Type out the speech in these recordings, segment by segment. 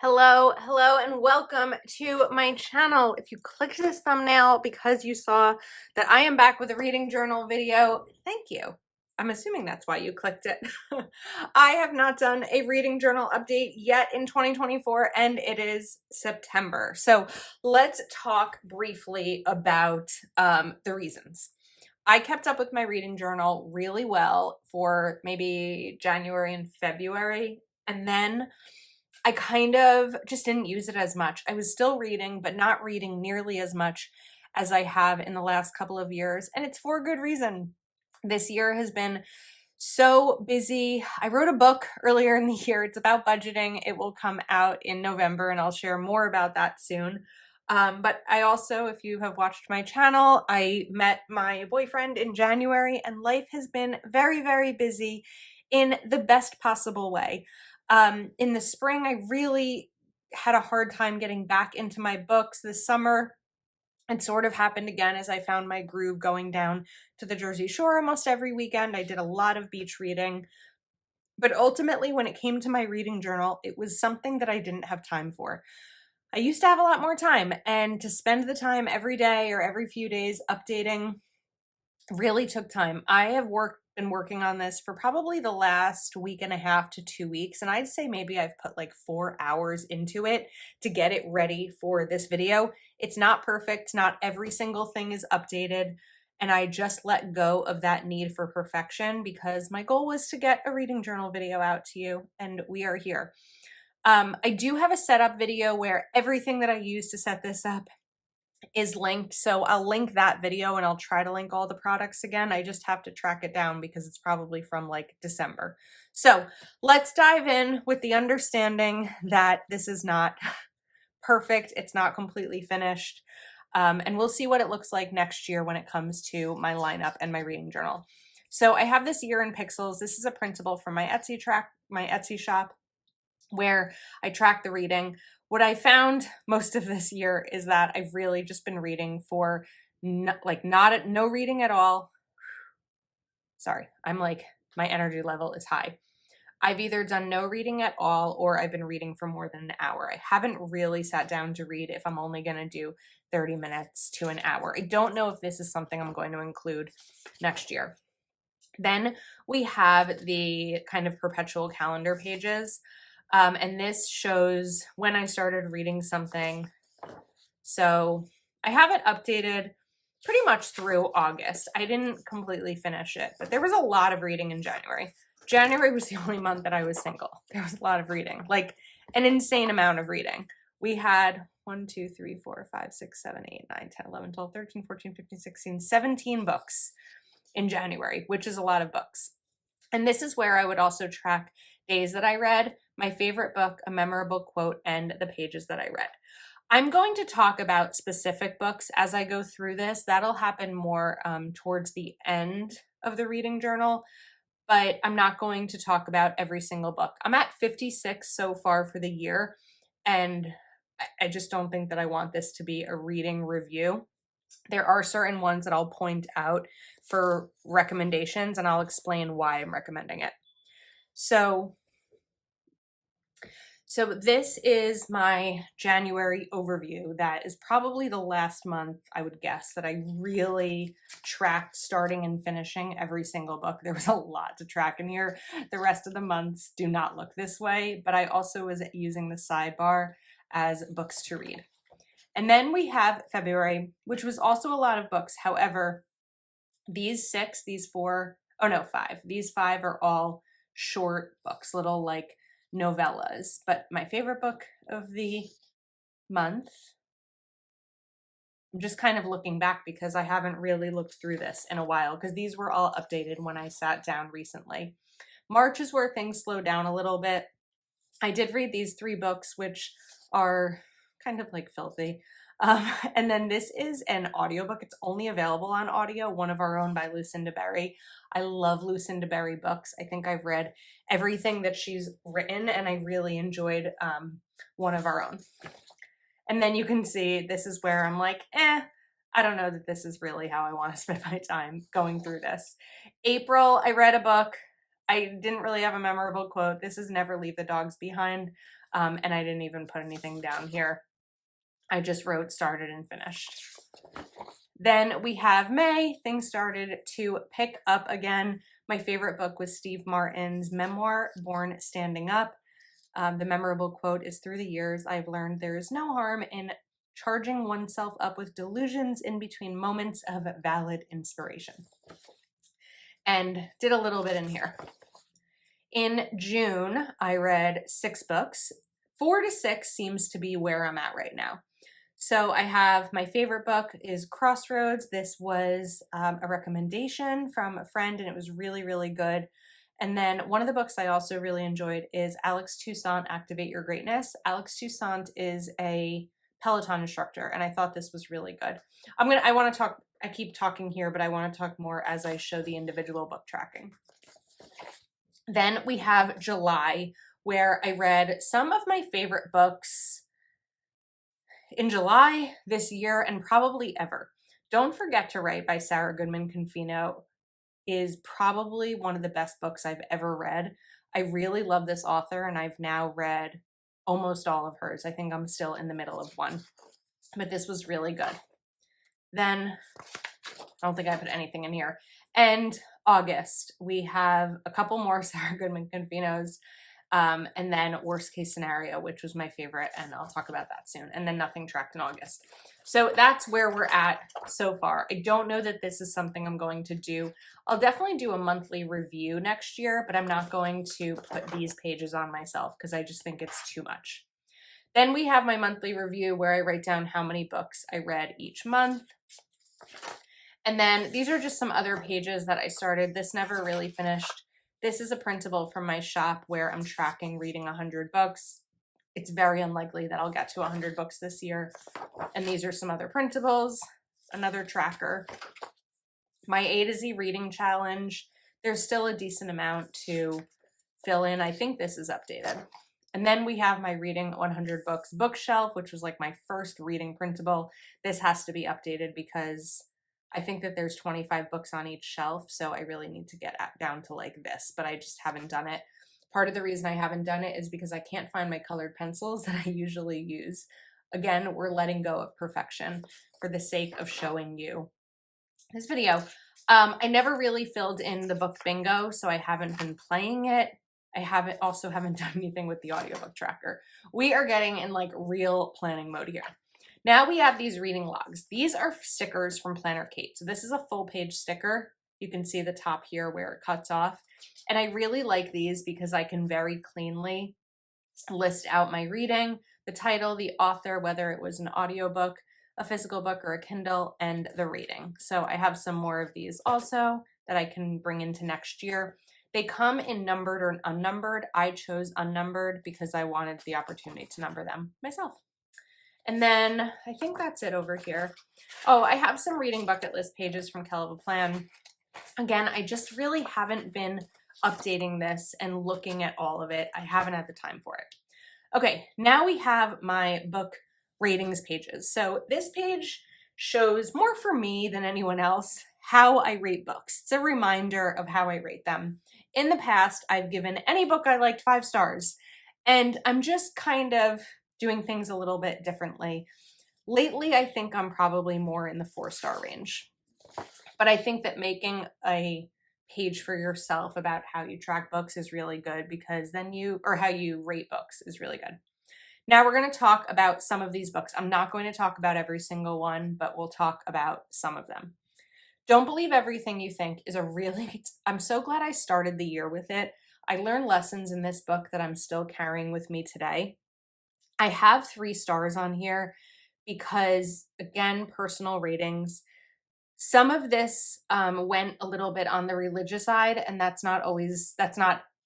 Hello, and welcome to my channel. If you clicked this thumbnail because you saw that I am back with a reading journal video, thank you. I'm assuming that's why you clicked it. I have not done a reading journal update yet in 2024, and it is September. So let's talk briefly about the reasons. I kept up with my reading journal really well for maybe January and February, and then I kind of just didn't use it as much. I was still reading, but not reading nearly as much as I have in the last couple of years, and it's for a good reason. This year has been so busy. I wrote a book earlier in the year. It's about budgeting. It will come out in November, and I'll share more about that soon. But I also, if you have watched my channel, I met my boyfriend in January, and life has been very, very busy in the best possible way. In the spring, I really had a hard time getting back into my books. This summer, it sort of happened again as I found my groove going down to the Jersey Shore almost every weekend. I did a lot of beach reading. But ultimately, when it came to my reading journal, it was something that I didn't have time for. I used to have a lot more time, and to spend the time every day or every few days updating really took time. I have been working on this for probably the last week and a half to 2 weeks, and I'd say maybe I've put like 4 hours into it to get it ready for this video. It's not perfect, not every single thing is updated, and I just let go of that need for perfection because my goal was to get a reading journal video out to you, and we are here. I do have a setup video where everything that I used to set this up is linked. So I'll link that video, and I'll try to link all the products again. I just have to track it down because it's probably from like December. So let's dive in with the understanding that this is not perfect. It's not completely finished. And we'll see what it looks like next year when it comes to my lineup and my reading journal. So I have this Year in Pixels. This is a printable from my Etsy shop, where I track the reading. What I found most of this year is that I've really just been reading for no reading at all. Sorry, my energy level is high. I've either done no reading at all or I've been reading for more than an hour. I haven't really sat down to read if I'm only going to do 30 minutes to an hour. I don't know if this is something I'm going to include next year. Then we have the kind of perpetual calendar pages. And this shows when I started reading something. So I have it updated pretty much through August. I didn't completely finish it, but there was a lot of reading in January. January was the only month that I was single. There was a lot of reading, like an insane amount of reading. We had 1, 2, 3, 4, 5, 6, 7, 8, 9, 10, 11, 12, 13, 14, 15, 16, 17 books in January, which is a lot of books. And this is where I would also track days that I read, my favorite book, a memorable quote, and the pages that I read. I'm going to talk about specific books as I go through this. That'll happen more towards the end of the reading journal, but I'm not going to talk about every single book. I'm at 56 so far for the year, and I just don't think that I want this to be a reading review. There are certain ones that I'll point out for recommendations, and I'll explain why I'm recommending it. So this is my January overview. That is probably the last month, I would guess, that I really tracked starting and finishing every single book. There was a lot to track in here. The rest of the months do not look this way, but I also was using the sidebar as books to read. And then we have February, which was also a lot of books. However, these 5, these 5 are all short books, little like novellas. But my favorite book of the month, I'm just kind of looking back because I haven't really looked through this in a while because these were all updated when I sat down recently. March is where things slow down a little bit. I did read these 3 books, which are kind of like filthy. And then this is an audiobook. It's only available on audio, One of Our Own by Lucinda Berry. I love Lucinda Berry books. I think I've read everything that she's written, and I really enjoyed One of Our Own. And then you can see this is where I'm like, I don't know that this is really how I want to spend my time going through this. April, I read a book. I didn't really have a memorable quote. This is Never Leave the Dogs Behind. And I didn't even put anything down here. I just wrote started and finished. Then we have May. Things started to pick up again. My favorite book was Steve Martin's memoir, Born Standing Up. The memorable quote is, "Through the years, I've learned there is no harm in charging oneself up with delusions in between moments of valid inspiration." And did a little bit in here. In June, I read 6 books. 4 to 6 seems to be where I'm at right now. So I have my favorite book is Crossroads. This was a recommendation from a friend, and it was really, really good. And then one of the books I also really enjoyed is Alex Toussaint, Activate Your Greatness. Alex Toussaint is a Peloton instructor, and I thought this was really good. I keep talking here, but I want to talk more as I show the individual book tracking. Then we have July, where I read some of my favorite books in July this year and probably ever. Don't Forget to Write by Sarah Goodman Confino is probably one of the best books I've ever read. I really love this author, and I've now read almost all of hers. I think I'm still in the middle of one, but this was really good. Then I don't think I put anything in here. And August, we have a couple more Sarah Goodman Confinos, and then Worst Case Scenario, which was my favorite, and I'll talk about that soon. And then nothing tracked in August. So that's where we're at so far. I don't know that this is something I'm going to do. I'll definitely do a monthly review next year, but I'm not going to put these pages on myself because I just think it's too much. Then we have my monthly review where I write down how many books I read each month. And then these are just some other pages that I started. This never really finished. This is a printable from my shop where I'm tracking reading 100 books. It's very unlikely that I'll get to 100 books this year. And these are some other printables, another tracker. My A to Z reading challenge, there's still a decent amount to fill in. I think this is updated. And then we have my Reading 100 Books bookshelf, which was like my first reading printable. This has to be updated because I think that there's 25 books on each shelf, so I really need to get down to like this, but I just haven't done it. Part of the reason I haven't done it is because I can't find my colored pencils that I usually use. Again, we're letting go of perfection for the sake of showing you this video. I never really filled in the book bingo, so I haven't been playing it. I haven't done anything with the audiobook tracker. We are getting in like real planning mode here. Now we have these reading logs. These are stickers from Planner Kate. So this is a full page sticker. You can see the top here where it cuts off. And I really like these because I can very cleanly list out my reading, the title, the author, whether it was an audiobook, a physical book, or a Kindle, and the rating. So I have some more of these also that I can bring into next year. They come in numbered or unnumbered. I chose unnumbered because I wanted the opportunity to number them myself. And then I think that's it over here. Oh, I have some reading bucket list pages from Kelva Plan. Again, I just really haven't been updating this and looking at all of it. I haven't had the time for it. Okay, now we have my book ratings pages. So this page shows more for me than anyone else how I rate books. It's a reminder of how I rate them. In the past, I've given any book I liked 5 stars, and I'm just kind of doing things a little bit differently. Lately, I think I'm probably more in the 4-star range. But I think that making a page for yourself about how you track books is really good because then how you rate books is really good. Now we're going to talk about some of these books. I'm not going to talk about every single one, but we'll talk about some of them. Don't Believe Everything You Think is I'm so glad I started the year with it. I learned lessons in this book that I'm still carrying with me today. I have 3 stars on here because, again, personal ratings. Some of this went a little bit on the religious side, and that's not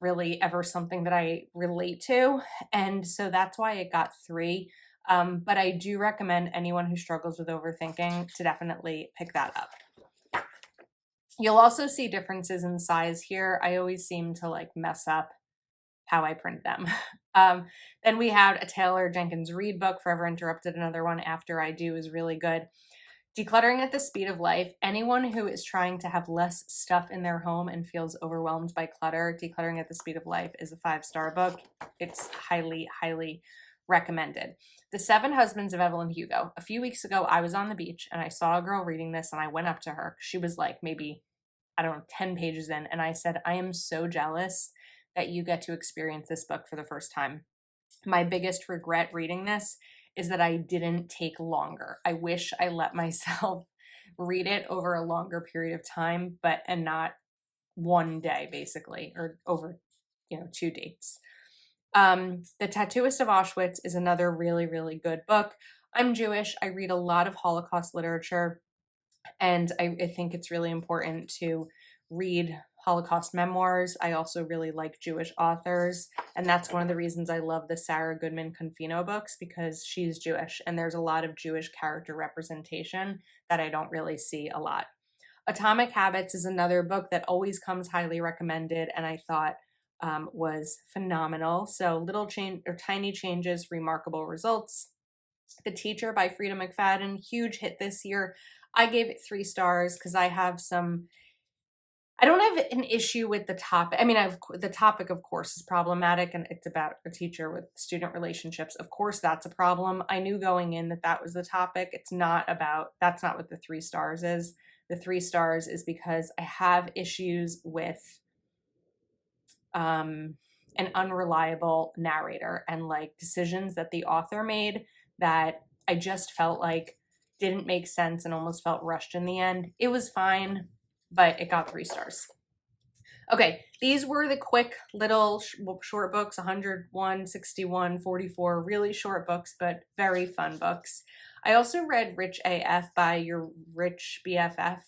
really ever something that I relate to. And so that's why it got 3. But I do recommend anyone who struggles with overthinking to definitely pick that up. You'll also see differences in size here. I always seem to like mess up how I print them. Then we had a Taylor Jenkins Reid book, Forever Interrupted, another one, After I Do, is really good. Decluttering at the Speed of Life. Anyone who is trying to have less stuff in their home and feels overwhelmed by clutter, Decluttering at the Speed of Life is a 5-star book. It's highly, highly recommended. The Seven Husbands of Evelyn Hugo. A few weeks ago, I was on the beach and I saw a girl reading this and I went up to her. She was like maybe, I don't know, 10 pages in. And I said, I am so jealous that you get to experience this book for the first time. My biggest regret reading this is that I didn't take longer. I wish I let myself read it over a longer period of time, and not one day basically, or over, 2 dates. The Tattooist of Auschwitz is another really, really good book. I'm Jewish. I read a lot of Holocaust literature, and I think it's really important to read Holocaust memoirs. I also really like Jewish authors, and that's one of the reasons I love the Sarah Goodman Confino books, because she's Jewish and there's a lot of Jewish character representation that I don't really see a lot. Atomic Habits is another book that always comes highly recommended, and I thought was phenomenal. So little change or tiny changes, remarkable results. The Teacher by Frida McFadden, huge hit this year. I gave it 3 stars because I don't have an issue with the topic. I mean, the topic, of course, is problematic, and it's about a teacher with student relationships. Of course, that's a problem. I knew going in that was the topic. That's not what the 3 stars is. The 3 stars is because I have issues with an unreliable narrator and like decisions that the author made that I just felt like didn't make sense and almost felt rushed in the end. It was fine, but it got 3 stars. Okay, these were the quick little short books, 101, 61, 44, really short books, but very fun books. I also read Rich AF by your Rich BFF,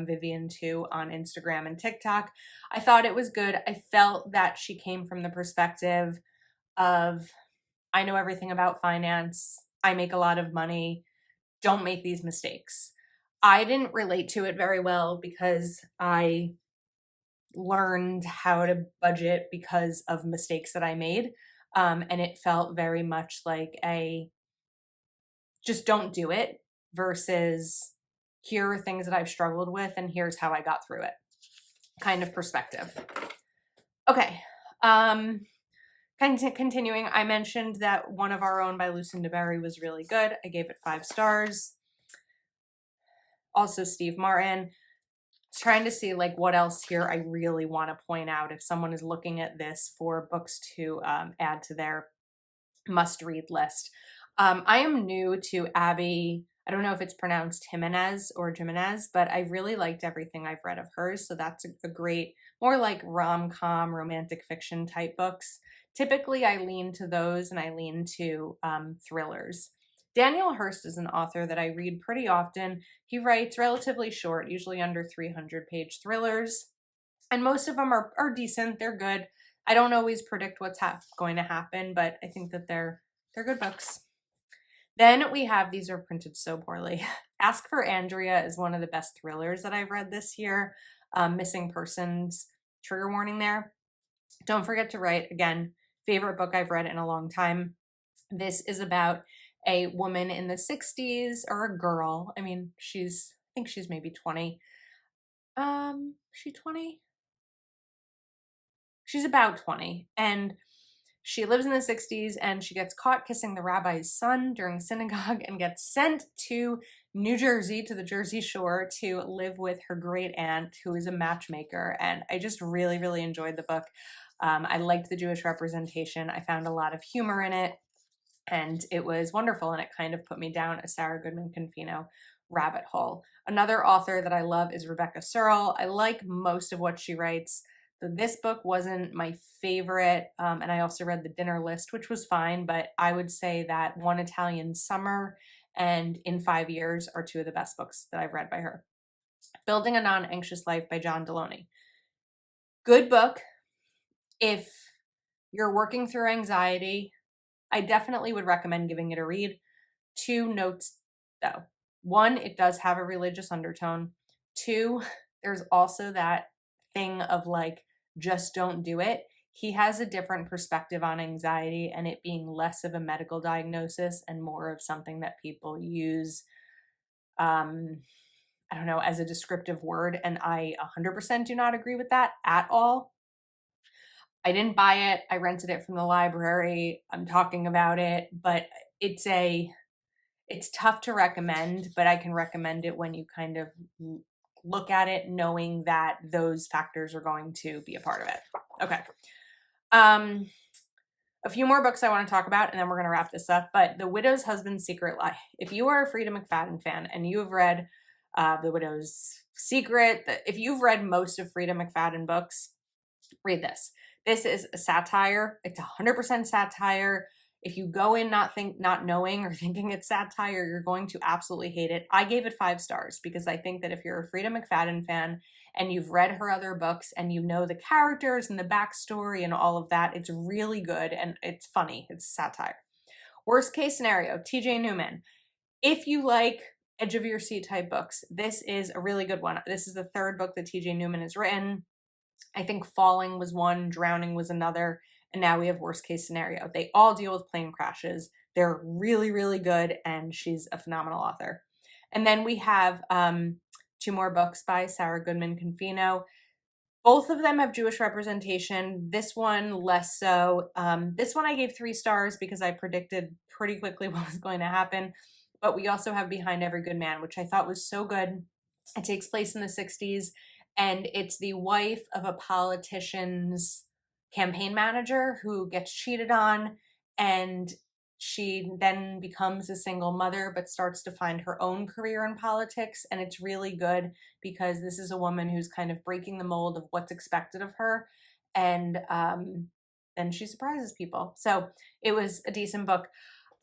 Vivian too, on Instagram and TikTok. I thought it was good. I felt that she came from the perspective of, I know everything about finance, I make a lot of money, don't make these mistakes. I didn't relate to it very well because I learned how to budget because of mistakes that I made. And it felt very much like just don't do it versus here are things that I've struggled with and here's how I got through it kind of perspective. Okay. Continuing, I mentioned that One of Our Own by Lucinda Berry was really good. I gave it 5 stars. Also Steve Martin. Trying to see like what else here I really want to point out if someone is looking at this for books to add to their must-read list. I am new to Abby. I don't know if it's pronounced Jimenez or Jimenez, but I really liked everything I've read of hers. So that's a great, more like rom-com, romantic fiction type books. Typically, I lean to those and I lean to thrillers. Daniel Hurst is an author that I read pretty often. He writes relatively short, usually under 300-page thrillers, and most of them are decent. They're good. I don't always predict what's going to happen, but I think that they're good books. Then we have, these are printed so poorly. Ask for Andrea is one of the best thrillers that I've read this year. Missing Persons, trigger warning there. Don't Forget to Write, again, favorite book I've read in a long time. This is about a woman in the 60s, or a girl. I mean, I think she's maybe 20. She 20? She's about 20, and she lives in the 60s, and she gets caught kissing the rabbi's son during synagogue and gets sent to New Jersey, to the Jersey Shore, to live with her great aunt, who is a matchmaker. And I just really, really enjoyed the book. I liked the Jewish representation. I found a lot of humor in it, and it was wonderful. And it kind of put me down a Sarah Goodman Confino rabbit hole. Another author that I love is Rebecca Searle. I like most of what she writes. This book wasn't my favorite, and I also read The Dinner List, which was fine, but I would say that One Italian Summer and In 5 Years are 2 of the best books that I've read by her. Building a Non-Anxious Life by John Deloney. Good book. If you're working through anxiety, I definitely would recommend giving it a read. 2 notes, though. 1, it does have a religious undertone. 2, there's also that thing of like, just don't do it. He has a different perspective on anxiety and it being less of a medical diagnosis and more of something that people use I don't know, as a descriptive word, and I 100% do not agree with that at all. I didn't buy it. I rented it from the library. I'm talking about it, but it's tough to recommend, but I can recommend it when you kind of look at it knowing that those factors are going to be a part of it. Okay. A few more books I want to talk about, and then we're going to wrap this up. But The Widow's Husband's Secret Life. If you are a Frida McFadden fan and you have read The Widow's Secret, if you've read most of Frida McFadden books, read this. This is a satire. It's 100% satire. If you go in not knowing or thinking it's satire, you're going to absolutely hate it. I gave it 5 stars because I think that if you're a Frida McFadden fan and you've read her other books and you know the characters and the backstory and all of that, it's really good and it's funny. It's satire. Worst case scenario, TJ Newman. If you like edge of your seat type books, this is a really good one. This is the 3rd book that TJ Newman has written. I think Falling was one, Drowning was another, and now we have Worst Case Scenario. They all deal with plane crashes. They're really, really good, and she's a phenomenal author. And then we have 2 more books by Sarah Goodman Confino. Both of them have Jewish representation. This one less so. This one I gave 3 stars because I predicted pretty quickly what was going to happen. But we also have Behind Every Good Man, which I thought was so good. It takes place in the 60s, and it's the wife of a politician's campaign manager who gets cheated on, and she then becomes a single mother but starts to find her own career in politics. And it's really good because this is a woman who's kind of breaking the mold of what's expected of her, and then she surprises people. So it was a decent book.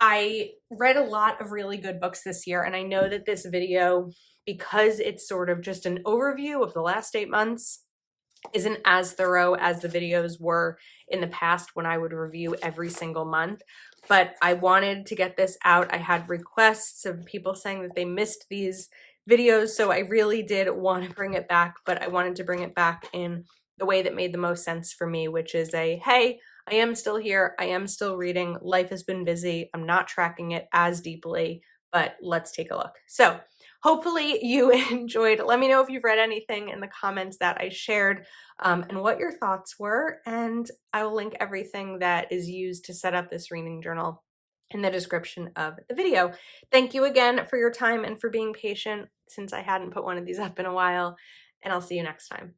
I read a lot of really good books this year, and I know that this video, because it's sort of just an overview of the last 8 months, isn't as thorough as the videos were in the past when I would review every single month. But I wanted to get this out. I had requests of people saying that they missed these videos, so I really did want to bring it back, but I wanted to bring it back in the way that made the most sense for me, which is hey, I am still here. I am still reading. Life has been busy. I'm not tracking it as deeply, but let's take a look. So hopefully you enjoyed. Let me know if you've read anything in the comments that I shared and what your thoughts were. And I will link everything that is used to set up this reading journal in the description of the video. Thank you again for your time and for being patient since I hadn't put one of these up in a while, and I'll see you next time.